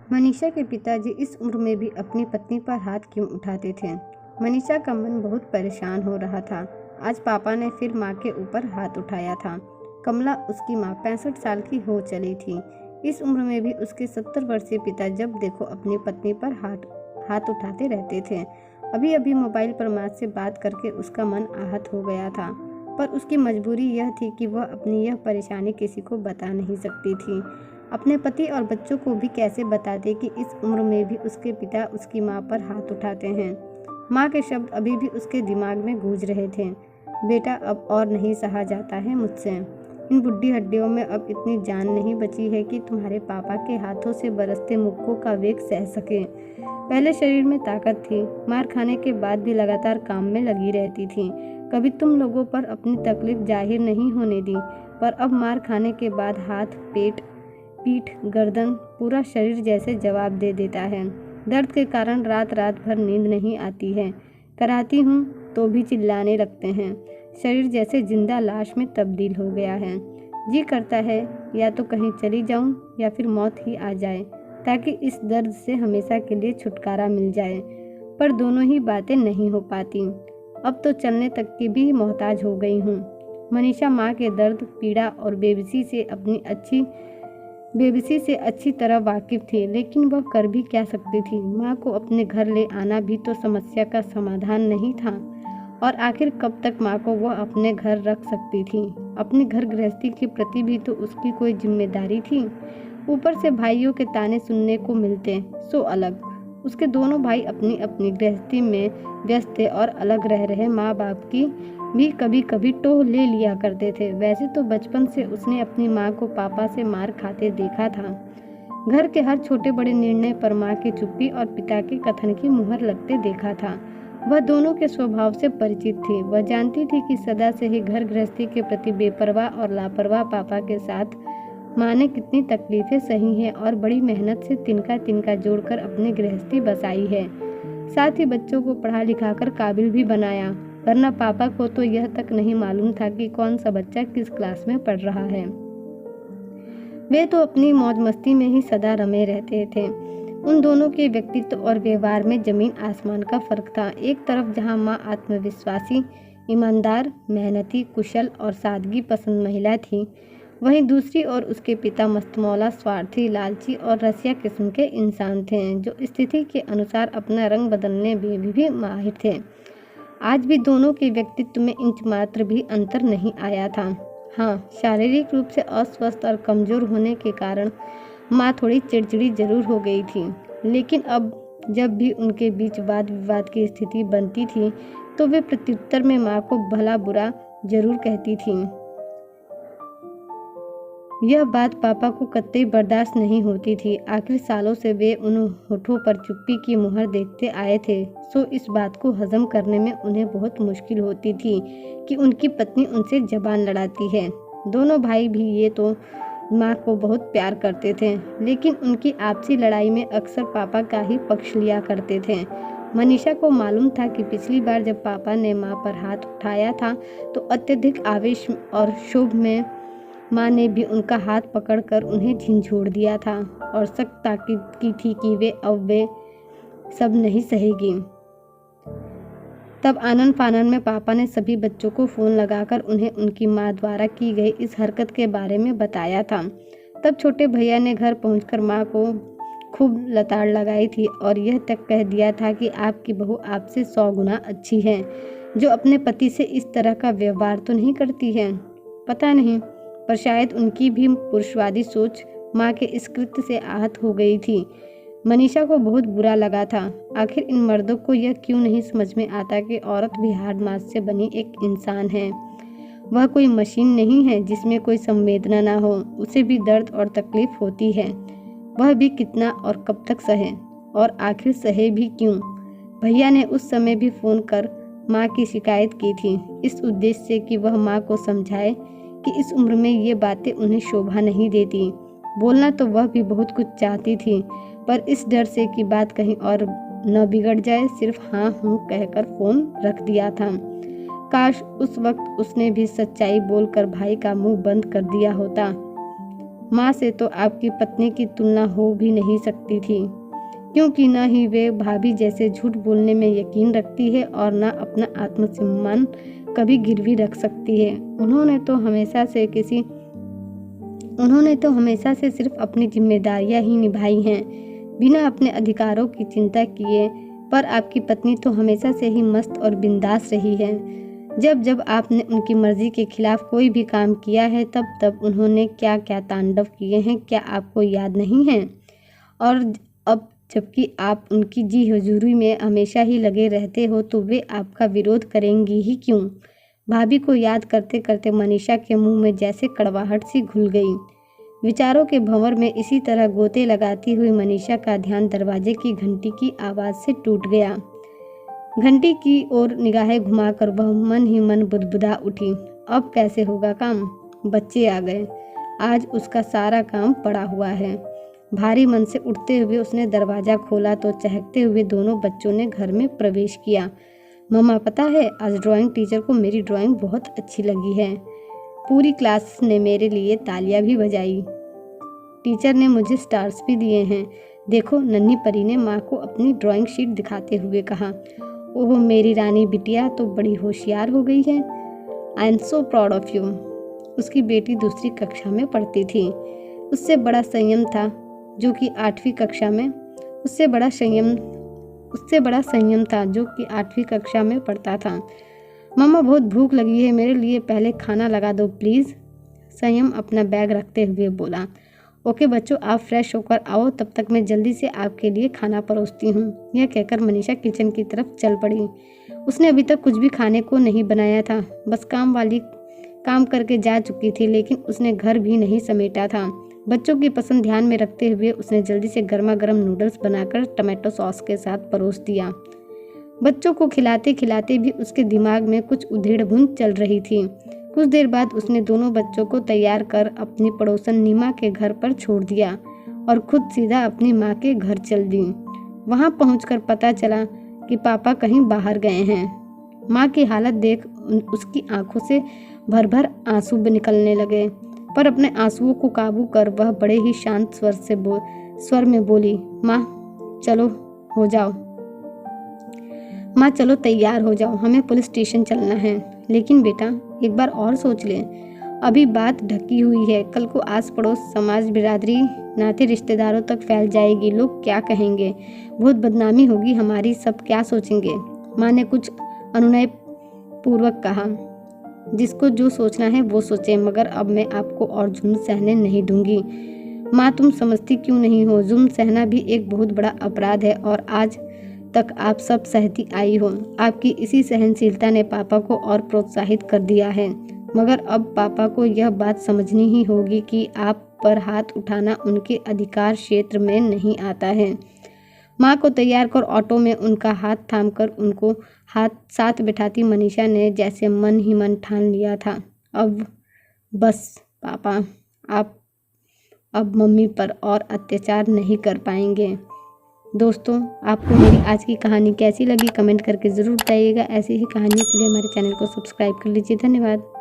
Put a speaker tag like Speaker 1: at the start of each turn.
Speaker 1: मनीषा के पिताजी इस उम्र में भी अपनी पत्नी पर हाथ क्यों उठाते थे? मनीषा का मन बहुत परेशान हो रहा था। आज पापा ने फिर माँ के ऊपर हाथ उठाया था। कमला, उसकी माँ, 65 साल की हो चली थी। इस उम्र में भी उसके 70 वर्षीय पिता जब देखो अपनी पत्नी पर हाथ उठाते रहते थे। अभी अभी मोबाइल पर माँ से बात करके उसका मन आहत हो गया था, पर उसकी मजबूरी यह थी कि वह अपनी यह परेशानी किसी को बता नहीं सकती थी। अपने पति और बच्चों को भी कैसे बता दे कि इस उम्र में भी उसके पिता उसकी माँ पर हाथ उठाते हैं। माँ के शब्द अभी भी उसके दिमाग में गूंज रहे थे। बेटा, अब और नहीं सहा जाता है मुझसे। इन बुढ़ी हड्डियों में अब इतनी जान नहीं बची है कि तुम्हारे पापा के हाथों से बरसते मुक्कों का वेग सह सके। पहले शरीर में ताकत थी, मार खाने के बाद भी लगातार काम में लगी रहती थी। कभी तुम लोगों पर अपनी तकलीफ जाहिर नहीं होने दी, पर अब मार खाने के बाद हाथ, पेट, पीठ, गर्दन, पूरा शरीर जैसे जवाब दे देता है। दर्द के कारण रात रात भर नींद नहीं आती है। कराती हूँ तो भी चिल्लाने लगते हैं। शरीर जैसे जिंदा लाश में तब्दील हो गया है। जी करता है या तो कहीं चली जाऊं या फिर मौत ही आ जाए, ताकि इस दर्द से हमेशा के लिए छुटकारा मिल जाए। पर दोनों ही बातें नहीं हो पाती। अब तो चलने तक की भी मोहताज हो गई हूँ। मनीषा माँ के दर्द, पीड़ा और बेबसी से अच्छी तरह वाकिफ थी, लेकिन वह कर भी क्या सकती थी। माँ को अपने घर ले आना भी तो समस्या का समाधान नहीं था, और आखिर कब तक माँ को वह अपने घर रख सकती थी। अपनी घर गृहस्थी के प्रति भी तो उसकी कोई जिम्मेदारी थी। ऊपर से भाइयों के ताने सुनने को मिलते, सो अलग। उसके दोनों भाई अपनी अपनी गृहस्थी में व्यस्त थे और अलग रह रहे माँ बाप की भी कभी कभी टोह ले लिया करते थे। वैसे तो बचपन से उसने अपनी माँ को पापा से मार खाते देखा था। घर के हर छोटे बड़े निर्णय पर माँ की चुप्पी और पिता के कथन की मुहर लगते देखा था। वह दोनों के स्वभाव से परिचित थी। वह जानती थी कि सदा से ही घर गृहस्थी के प्रति बेपरवाह और लापरवाह पापा के साथ माँ ने कितनी तकलीफें सही हैं और बड़ी मेहनत से तिनका तिनका जोड़कर अपनी गृहस्थी बसाई है। साथ ही बच्चों को पढ़ा लिखा कर काबिल भी बनाया, वरना पापा को तो यह तक नहीं मालूम था कि कौन सा बच्चा किस क्लास में पढ़ रहा है। वे तो अपनी मौज मस्ती में ही सदा रमे रहते थे। उन दोनों के व्यक्तित्व और व्यवहार में जमीन आसमान का फर्क था। एक तरफ जहाँ माँ आत्मविश्वासी, ईमानदार, मेहनती, कुशल और सादगी पसंद महिला थी, वहीं दूसरी ओर उसके पिता मस्तमौला, स्वार्थी, लालची और रसिया किस्म के इंसान थे, जो स्थिति के अनुसार अपना रंग बदलने में भी माहिर थे। आज भी दोनों के व्यक्तित्व में इंच मात्र भी अंतर नहीं आया था। हाँ, शारीरिक रूप से अस्वस्थ और कमजोर होने के कारण माँ थोड़ी चिड़चिड़ी जरूर हो गई थी, लेकिन अब जब भी उनके बीच वाद विवाद की स्थिति बनती थी तो वे प्रत्युत्तर में माँ को भला बुरा जरूर कहती थीं। यह बात पापा को कतई बर्दाश्त नहीं होती थी। आखिर सालों से वे उन होठों पर चुप्पी की मुहर देखते आए थे, सो इस बात को हजम करने में उन्हें बहुत मुश्किल होती थी कि उनकी पत्नी उनसे जबान लड़ाती है। दोनों भाई भी ये तो माँ को बहुत प्यार करते थे, लेकिन उनकी आपसी लड़ाई में अक्सर पापा का ही पक्ष लिया करते थे। मनीषा को मालूम था कि पिछली बार जब पापा ने माँ पर हाथ उठाया था तो अत्यधिक आवेश और क्षोभ में माँ ने भी उनका हाथ पकड़कर उन्हें झिंझोड़ दिया था और सख्त ताकीद की थी कि वे सब नहीं सहेगी। तब आनन फानन में पापा ने सभी बच्चों को फोन लगाकर उन्हें उनकी माँ द्वारा की गई इस हरकत के बारे में बताया था। तब छोटे भैया ने घर पहुंचकर माँ को खूब लताड़ लगाई थी और यह तक कह दिया था कि आपकी बहू आपसे 100 गुना अच्छी है, जो अपने पति से इस तरह का व्यवहार तो नहीं करती है। पता नहीं, पर शायद उनकी भी पुरुषवादी सोच माँ के इस कृत्य से आहत हो गई थी। मनीषा को बहुत बुरा लगा था। आखिर इन मर्दों को यह क्यों नहीं समझ में आता कि औरत भी हाड़ मांस से बनी एक इंसान है। वह कोई मशीन नहीं है जिसमें कोई संवेदना ना हो। उसे भी दर्द और तकलीफ होती है। वह भी कितना और कब तक सहे, और आखिर सहे भी क्यों। भैया ने उस समय भी फोन कर माँ की शिकायत की थी, इस उद्देश्य से कि वह माँ को समझाए कि इस उम्र में ये बातें उन्हें शोभा नहीं देती। बोलना तो वह भी बहुत कुछ चाहती थी, पर इस डर से कि बात कहीं और न बिगड़ जाए, सिर्फ हाँ हूँ कहकर फोन रख दिया था। काश उस वक्त उसने भी सच्चाई बोलकर भाई का मुंह बंद कर दिया होता। माँ से तो आपकी पत्नी की तुलना हो भी नहीं सकती थी, क्योंकि न ही वे भाभी जैसे झूठ बोलने में यकीन रखती है और न अपना आत्मसम्मान कभी गिरवी रख सकती है। उन्होंने तो हमेशा से सिर्फ अपनी जिम्मेदारियां ही निभाई हैं, बिना अपने अधिकारों की चिंता किए। पर आपकी पत्नी तो हमेशा से ही मस्त और बिंदास रही है। जब जब आपने उनकी मर्जी के खिलाफ कोई भी काम किया है, तब तब उन्होंने क्या क्या तांडव किए हैं, क्या आपको याद नहीं है? और अब जबकि आप उनकी जी हुजूरी में हमेशा ही लगे रहते हो, तो वे आपका विरोध करेंगी ही क्यों? भाभी को याद करते करते मनीषा के मुंह में जैसे कड़वाहट सी घुल गई। विचारों के भंवर में इसी तरह गोते लगाती हुई मनीषा का ध्यान दरवाजे की घंटी की आवाज़ से टूट गया। घंटी की ओर निगाहें घुमाकर वह मन ही मन बुदबुदा उठी। अब कैसे होगा काम? बच्चे आ गए, आज उसका सारा काम पड़ा हुआ है। भारी मन से उठते हुए उसने दरवाज़ा खोला तो चहकते हुए दोनों बच्चों ने घर में प्रवेश किया। मम्मा, पता है आज ड्राइंग टीचर को मेरी ड्राइंग बहुत अच्छी लगी है। पूरी क्लास ने मेरे लिए तालियां भी बजाई। टीचर ने मुझे स्टार्स भी दिए हैं। देखो, नन्ही परी ने माँ को अपनी ड्राइंग शीट दिखाते हुए कहा। ओह मेरी रानी बिटिया तो बड़ी होशियार हो गई है। I am so proud of you. उसकी बेटी दूसरी कक्षा में पढ़ती थी। उससे बड़ा संयम था जो कि 8वीं कक्षा में पढ़ता था। मम्मा, बहुत भूख लगी है, मेरे लिए पहले खाना लगा दो प्लीज़। संयम अपना बैग रखते हुए बोला। ओके बच्चों, आप फ्रेश होकर आओ, तब तक मैं जल्दी से आपके लिए खाना परोसती हूँ। यह कहकर मनीषा किचन की तरफ चल पड़ी। उसने अभी तक कुछ भी खाने को नहीं बनाया था, बस काम वाली काम करके जा चुकी थी, लेकिन उसने घर भी नहीं समेटा था। बच्चों की पसंद ध्यान में रखते हुए उसने जल्दी से गर्मा गर्म नूडल्स बनाकर टमाटो सॉस के साथ परोस दिया। बच्चों को खिलाते खिलाते भी उसके दिमाग में कुछ उधेड़-बुन चल रही थी। कुछ देर बाद उसने दोनों बच्चों को तैयार कर अपनी पड़ोसन नीमा के घर पर छोड़ दिया और खुद सीधा अपनी माँ के घर चल दी। वहाँ पहुँचकर पता चला कि पापा कहीं बाहर गए हैं। माँ की हालत देख उसकी आंखों से भर भर आंसू निकलने लगे, पर अपने आंसुओं को काबू कर वह बड़े ही शांत स्वर में बोली, माँ चलो तैयार हो जाओ, हमें पुलिस स्टेशन चलना है। लेकिन बेटा, एक बार और सोच ले, अभी बात ढकी हुई है, कल को आस पड़ोस, समाज, बिरादरी, नाते रिश्तेदारों तक फैल जाएगी। लोग क्या कहेंगे? बहुत बदनामी होगी हमारी, सब क्या सोचेंगे? माँ ने कुछ अनुनय पूर्वक कहा। जिसको जो सोचना है वो सोचे, मगर अब मैं आपको और जुल्म सहने नहीं दूंगी। माँ, तुम समझती क्यों नहीं हो? जुल्म सहना भी एक बहुत बड़ा अपराध है और आज तक आप सब सहती आई हो। आपकी इसी सहनशीलता ने पापा को और प्रोत्साहित कर दिया है, मगर अब पापा को यह बात समझनी ही होगी कि आप पर हाथ उठाना उनके अधिकार क्षेत्र में नहीं आता है। माँ को तैयार कर ऑटो में उनका हाथ थामकर उनको साथ बिठाती मनीषा ने जैसे मन ही मन ठान लिया था, अब बस पापा, आप अब मम्मी पर और अत्याचार नहीं कर पाएंगे। दोस्तों, आपको मेरी आज की कहानी कैसी लगी कमेंट करके ज़रूर बताइएगा। ऐसी ही कहानियों के लिए हमारे चैनल को सब्सक्राइब कर लीजिए। धन्यवाद।